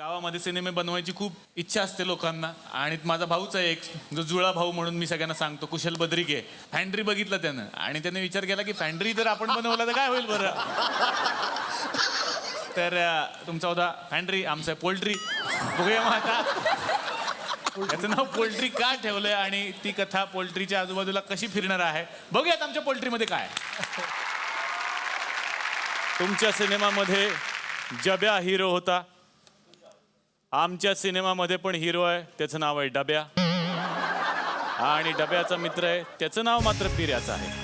गावामध्ये सिनेमे बनवायची खूप इच्छा असते लोकांना आणि माझा भाऊच आहे एक जो जुळा भाऊ म्हणून मी सगळ्यांना सांगतो, कुशल बद्रिके. फॅन्ड्री बघितलं त्यानं आणि त्याने विचार केला की फॅन्ड्री जर आपण बनवला तर काय होईल बरं. तर तुमचा होता फॅन्ड्री, आमचं आहे पोल्ट्री. बघूया मग आता याचं नाव पोल्ट्री का ठेवलंय आणि ती कथा पोल्ट्रीच्या आजूबाजूला कशी फिरणार आहे बघूयात आमच्या पोल्ट्रीमध्ये काय. तुमच्या सिनेमामध्ये जब्या हिरो होता, आमच्या सिनेमामध्ये पण हिरो आहे, त्याचं नाव आहे डब्या. आणि डब्याचा मित्र आहे, त्याचं नाव मात्र पिऱ्याचं आहे.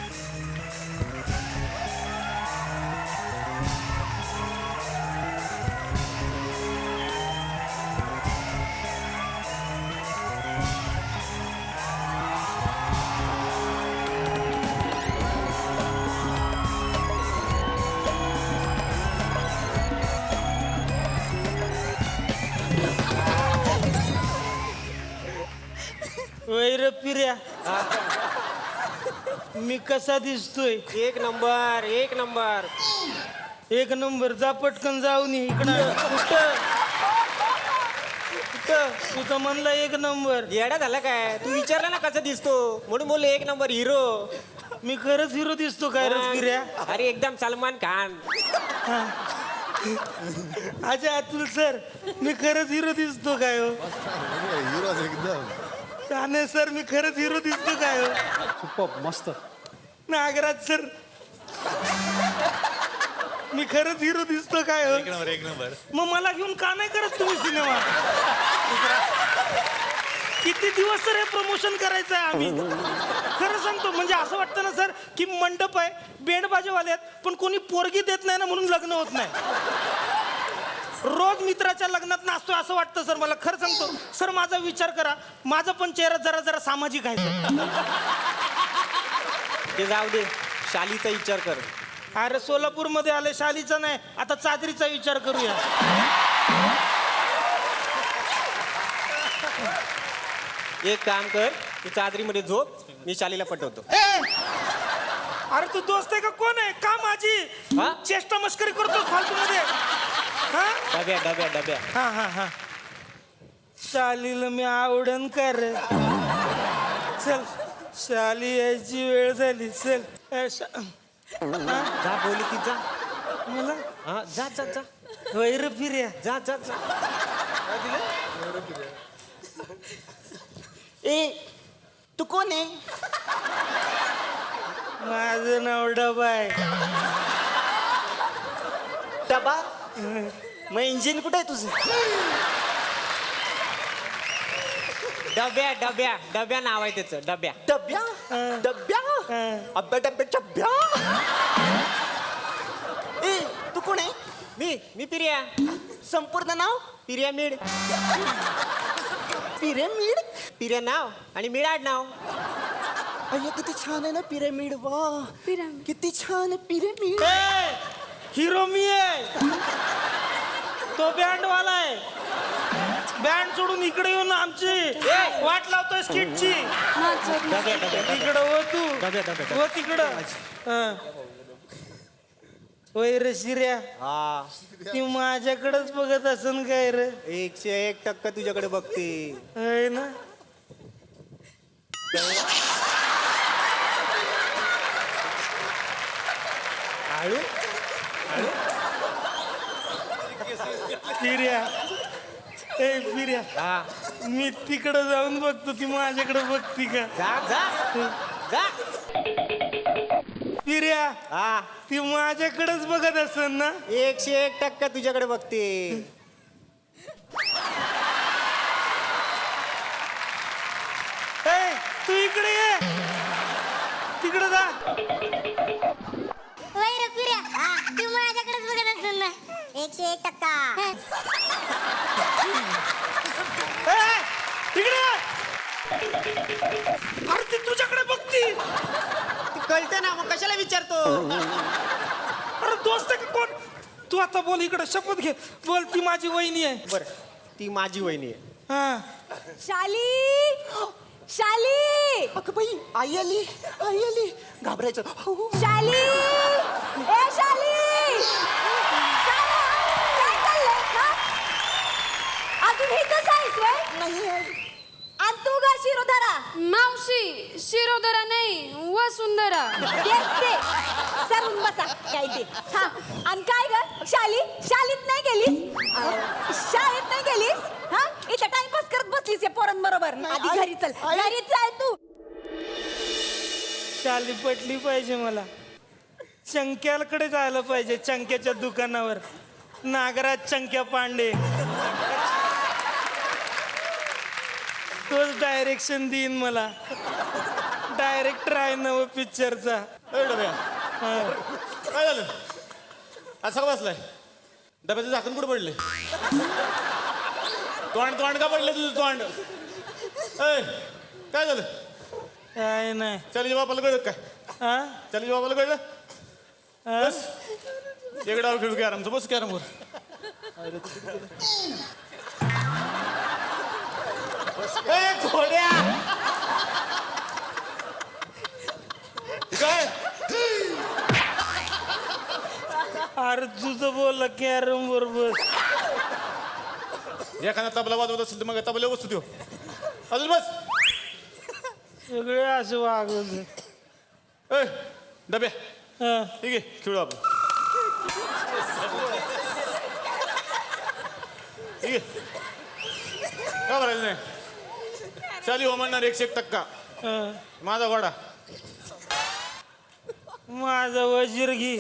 वैर पिऱ्या, मी कसा दिसतोय? एक नंबर एक नंबर. एक नंबर. जा पटकन जाऊन ये इकडं. कुठं कुठं? तू तर म्हणला एक नंबर. येडा झाला काय? तू विचारला ना कसा दिसतो म्हणून बोलले एक नंबर हिरो. मी खरंच हिरो दिसतो काय रे पिऱ्या? अरे एकदम सलमान खान. अच्छा अतुल सर, मी खरंच हिरो दिसतो काय हो? हिरो एकदम. ताने सर, मी खरंच हिरो दिसतो काय हो? सुपर मस्त. नागराज सर, मी खरंच हिरो दिसतो काय हो? एक नंबर एक नंबर. मग मला घेऊन का नाही करत तुम्ही सिनेमा? किती दिवस सर हे प्रमोशन करायचं आहे आम्ही? खरं सांगतो, म्हणजे असं वाटतं ना सर की मंडप आहे, बेंड बाजेवाले आहेत, पण कोणी पोरगी देत नाही ना म्हणून लग्न होत नाही. रोज मित्राच्या लग्नात नाचतोय असं वाटतं सर मला. खरं सांगतो सर, माझा विचार करा, माझा पण चेहरा जरा जरा सामाजिक आहे सर. ते जाऊ दे, शालीचा विचार कर. अरे सोलापूरमध्ये आले, शालीचा नाही, आता चादरीचा विचार करूया. एक काम कर, तू चादरीमध्ये झोप, मी शालीला पटवतो. अरे तू दोस्त आहे का कोण आहे? का माझी हा? चेष्टा मस्करी करतो फालतू मध्ये? हा डब्या डब्या डब्या. हा हा हा. शालीला मी आवडन कर. चल, शाली यायची वेळ झाली. चल जा बोली ती जा. मला हा जा जा जा. वैर फिर्या. जा जा जा. ए तू कोण आहे? माझं नाव डबा आहे. डबा? मग इंजिन कुठे आहे तुझं? डब्या डब्या डब्या नाव आहे त्याचं. डब्या डब्या? डब्या? अब्या डब्या डब्या? ए तू कोण आहे? मी पिर्या. संपूर्ण नाव? पिर्यामीड. पिरॅमिड? पिर्या नाव आणि मिळाड नाव. अय्या किती छान आहे ना पिरॅमिड. वा किती छान आहे पिरॅमिड. हिरो मी आहे, तो बँडवाला आहे. बँड सोडून इकडे येऊन आमची वाट लावतोय स्किटची. डब्या डब्या तिकडं हो तू, डब्या डब्या. हो तिकडं. होय रे शिर्या, हा ती माझ्याकडेच बघत असन काय रे? 101% तुझ्याकडे बघते. आहे ना? आळू फिर्या, ए फिर्या, हा मी तिकडं जाऊन बघतो, ती माझ्याकडे बघती का? जा जा जा. फिर्या, हा ती माझ्याकडेच बघत असन ना? 101% तुझ्याकडे बघते. ए तू इकडे ये, तिकडे जा. वैर पिऱ्या, तू माझ्याकडेच बघत असेल ना? 101%. ए, तिकडे ये. अरे ती तुझ्याकडे बघती. ती कळते ना, मग कशाला विचारतो? अरे दोस्त आहे का कोण? तू आता बोल, इकडे शपथ घे, बोल ती माझी वहिनी आहे. बर, ती माझी वहिनी आहे. हा. शाली, शाली, अगं बाई, आई आली, आई आली. घाबरायचं. हो. शाली, ए शाली, काय चाललंय? अजून इथंच आहेस व्हय? नाही आहे. आणि तू ग शिरोधरा मावशी शिरोधरा नाही वसुंधरा तेच ते सरून बसा काय ते हा आणि काय ग शाळेत नाही गेलीस शाळेत नाही गेलीस हा इथं टाइमपास करत बसलीस या पोरांबरोबर आधी घरी चल घरी चल तू शाली पटली पाहिजे मला. चंक्याकडे जायला पाहिजे, चंक्याच्या दुकानावर. नागराज चंक्या पांडे तोच डायरेक्शन देईन मला. डायरेक्टर आहे नव पिक्चरचा. ए डब्या काय झालं असं का बसलाय? डब्याचं झाकण कुठं पडले? तोंड का पडले तुझं तोंड? ए काय झालं? काय नाही. चालीच्या बापाला कळलं काय? हा चालीच्या बापाला कळलं? हा? बस एक डाव खेळू कॅरमचं. बस कॅरमवर. ए घोड्या काय अरे तुझं बोलला कॅरम बरोबर. एखादा तबला वाजवत असेल तर मग तबला वस्तू देऊ. अजून बस. सगळे असं वागवत. ए डब्या हा. ठीक आहे खेळू आपण. ठीक आहे का भरायचं नाही? चाली हो म्हणणार 101%. हा. माझा घोडा माझा वजीर घे.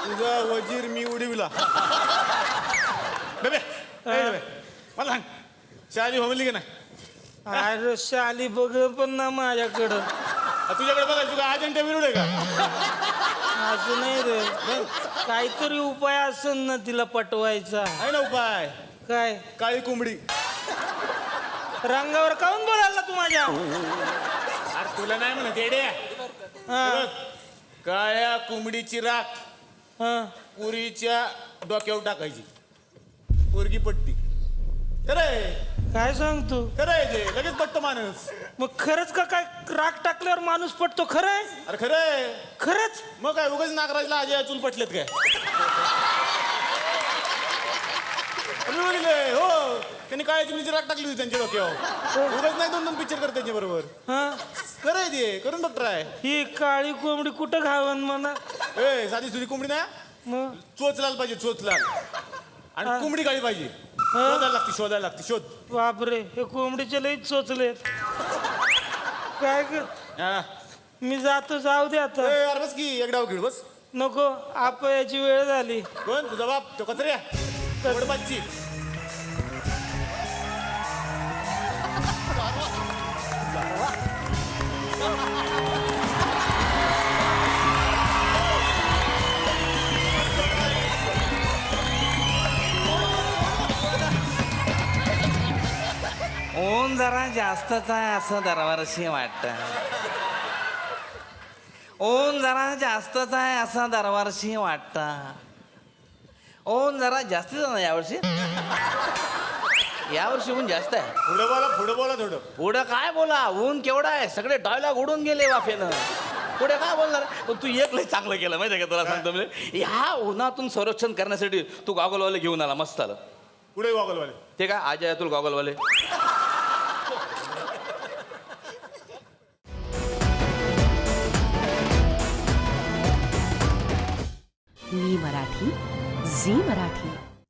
तुझा वजीर मी उडविला. डब्या ए डब्या मला सांग चाली हो म्हणली की नाही? अरे शाली बघ पण ना माझ्याकडं. तुझ्याकडे बघायचं तुझा अजंठा विरुड आहे का? असं नाही रे. काहीतरी उपाय असेल ना तिला पटवायचा. आहे ना उपाय. काय काळी कोंबडी. रंगावर काऊन बोलायला तू माझ्या? अरे तुला नाही म्हणत येड्या. हा. काळ्या कोंबडीची राख हा. पुरीच्या डोक्यावर टाकायची. पोरगी पट्टी. खरंय काय सांगतो? खरंय ते लगेच पट्ट माणूस. मग खरंच का काय राग टाकल्यावर माणूस पटतो? खरंय? अरे खरंय. खरंच? मग काय उगाच नागराजला अजय चूल पटलेत काय? मी बघितलंय हो. त्यांनी काळ्या चिमणीची राख टाकली होती त्यांच्या डोक्यावर. उगाच नाही 2-2 पिक्चर करत त्यांच्या बरोबर. हा. खरंय ते करून बघ ट्राय. ही काळी कोंबडी कुठं घावन म्हणा? ए साधी सुधी कोंबडी ना मग चोचलाल पाहिजे चोचलाल. आणि कोंबडी काळी पाहिजे. शोधायला लागते शोध. बापरे हे कोंबडीचे लई चोचले. काय ग? हा. मी जातो. जाऊ दे आता. ए, अरे बस की एक डाव खेळ बस. नको आपयाची वेळ झाली. कोण तुझा बाप तो कचऱ्या वडबाची. ऊन जरा जास्तच आहे असं दरवर्षी वाटतं. ऊन जरा जास्तच आहे असं दरवर्षी वाटतं. ऊन जरा जास्तीच ना यावर्षी. यावर्षी ऊन जास्त आहे. पुढं बोला थोडं. पुढं काय बोला? ऊन केवढा आहे. सगळे डायलॉग उडून गेले वाफेनं. पुढे काय बोलणार? पण तू एक लय चांगलं केलं माहिती आहे का? तुला सांगतो म्हणजे ह्या उन्हातून संरक्षण करण्यासाठी तू गॉगलवाले घेऊन आला. मस्त आलं. पुढे गॉगलवाले. ते काय आज आहे तुला गॉगलवाले. मी मराठी, झी मराठी.